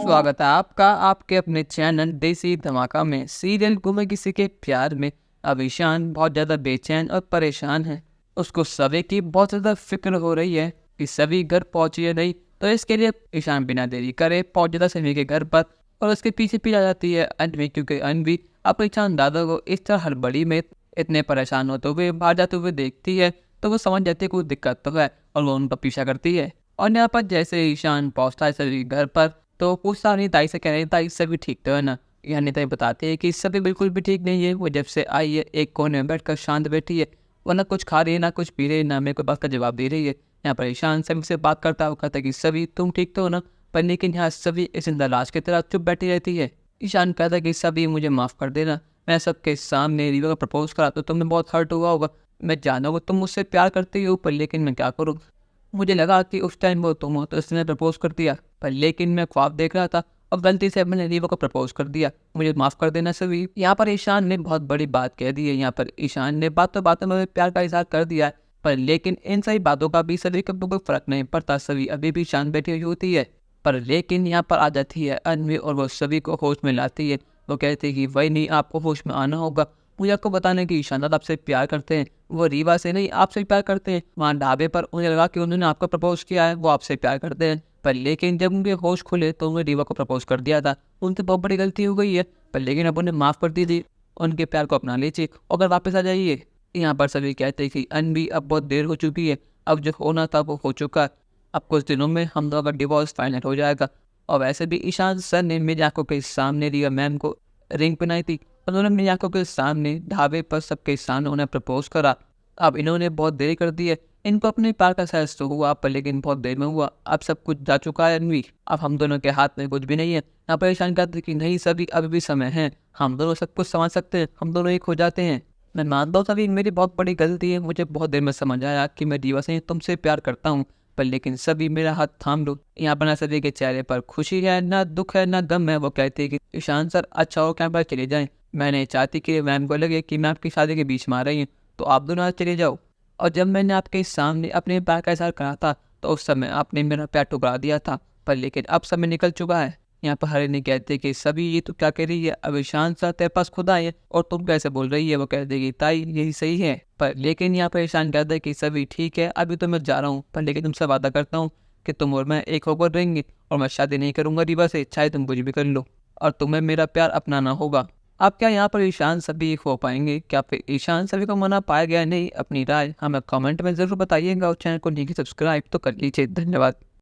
स्वागत है आपका आपके अपने चैनल देसी धमाका में। सीरियल गुमे किसी के प्यार में अब ईशान बहुत ज़्यादा बेचैन और परेशान है। उसको सभी की बहुत ज़्यादा फिक्र हो रही है कि सभी घर पहुंची या नहीं। तो इसके लिए ईशान बिना देरी करे पहुंच जाता सभी के घर पर और उसके पीछे पीछे आ जाती है अनवी, क्योंकि अनवी अपने ईशान दादा को इस तरह हड़बड़ी में इतने परेशान होते हुए बाहर जाते हुए देखती है तो वो समझ जाती है कोई दिक्कत तो है और वो उनका पीछा करती है। और यहाँ पर जैसे ईशान पहुंचता है सभी घर पर तो पूछता नहीं ताई से, कह रही ताई सभी ठीक तो है ना। यानी ताई बताती है कि सभी बिल्कुल भी ठीक नहीं है। वो जब से आई है एक कोने में बैठकर शांत बैठी है, वो ना कुछ खा रही है ना कुछ पी रही है, ना मेरे को बात का जवाब दे रही है। यहाँ पर ईशान सभी से बात करता है, वो कहता है कि सभी तुम ठीक तो हो ना, पर लेकिन यहाँ सभी इस इंदलाज की तरह चुप बैठी रहती है। ईशान कहता है कि सभी मुझे माफ़ कर देना, मैं सबके सामने रीवा को प्रपोज करा तो तुम्हें बहुत हर्ट हुआ होगा। मैं जाना होगा तुम मुझसे प्यार करते हो, पर लेकिन मैं क्या करूँ, मुझे लगा कि उस टाइम वो तुम हो तो इसने प्रपोज कर दिया, पर लेकिन मैं ख्वाब देख रहा था और गलती से मैंने रीवा को प्रपोज कर दिया, मुझे माफ़ कर देना सभी। यहाँ पर ईशान ने बहुत बड़ी बात कह दी है। यहाँ पर ईशान ने बातों में प्यार का इजहार कर दिया है, पर लेकिन इन सभी बातों का भी सभी को कोई फर्क नहीं पड़ता। सभी अभी भी शांत बैठी हुई होती है, पर लेकिन यहाँ पर आ जाती है अनवी और वो सभी को होश में लाती है। वो कहती है कि वही नहीं, आपको होश में आना होगा। मुझे आपको बताने की ईशान दादा आपसे प्यार करते हैं, वो रीवा से नहीं आपसे प्यार करते हैं। वहाँ ढाबे पर उन्हें लगा कि उन्होंने आपको प्रपोज किया है, वो आपसे प्यार करते हैं, पर लेकिन जब उनके होश खुले तो उन्होंने रीवा को प्रपोज कर दिया था। उनसे बहुत बड़ी गलती हो गई है, पर लेकिन अब उन्हें माफ़ कर दीजिए, उनके प्यार को अपना लीजिए और अगर वापस आ जाइए। यहाँ पर सभी कहते हैं कि अनवी अब बहुत देर हो चुकी है, अब जो होना था वो हो चुका है, अब कुछ दिनों में हम दोनों का डिवोर्स फाइनल हो जाएगा। और वैसे भी ईशान सर ने मेरी आंखों के सामने रिया मैम को रिंग पहनाई थी, उन्होंने मेरी आंखों के सामने ढाबे पर सबके सामने उन्हें प्रपोज करा। अब इन्होंने बहुत देरी कर दी है, इनको अपने प्यार का एहसास तो हुआ पर लेकिन बहुत देर में हुआ। अब सब कुछ जा चुका है अनवी, अब हम दोनों के हाथ में कुछ भी नहीं है। यहाँ पर ईशान कहते कि नहीं सभी अभी भी समय है, हम दोनों सब कुछ समझ सकते हैं, हम दोनों एक हो जाते हैं। मैं मानता हूँ सभी मेरी बहुत बड़ी गलती है, मुझे बहुत देर में समझ आया कि मैं रीवा से तुमसे प्यार करता हूँ, पर लेकिन सभी मेरा हाथ थाम लो। यहाँ पर ना सभी के चेहरे पर खुशी है, ना दुख है, ना गम है। वो कहते हैं कि ईशान सर अच्छा हो कैंप पर चले जाएं, मैं नहीं चाहती कि मैम को लगे कि मैं आपकी शादी के बीच में आ रही हूँ, तो आप दोनों आज चले जाओ। और जब मैंने आपके सामने अपने प्यार का इजहार करा था तो उस समय आपने मेरा प्यार ठुकरा दिया था, पर लेकिन अब समय निकल चुका है। यहाँ पर हरिणी कहते कि सभी ये तो क्या कह रही है, अब ईशान सर तेरे पास खुद आए हैं और तुम कैसे बोल रही है। वो कहते कि ताई यही सही है, पर लेकिन यहाँ पर ईशान कहते हैं कि सभी ठीक है अभी तो मैं जा रहा हूँ, पर लेकिन तुमसे वादा करता हूँ कि तुम और मैं एक होकर रहेंगे और मैं शादी नहीं करूँगा रीवा से, चाहे तुम कुछ भी कर लो, और तुम्हें मेरा प्यार अपनाना होगा। अब क्या यहाँ पर ईशान सभी एक हो पाएंगे, क्या फिर ईशान सभी को मना पाया गया नहीं? अपनी राय हमें कमेंट में ज़रूर बताइएगा और चैनल को नहीं सब्सक्राइब तो कर लीजिए। धन्यवाद।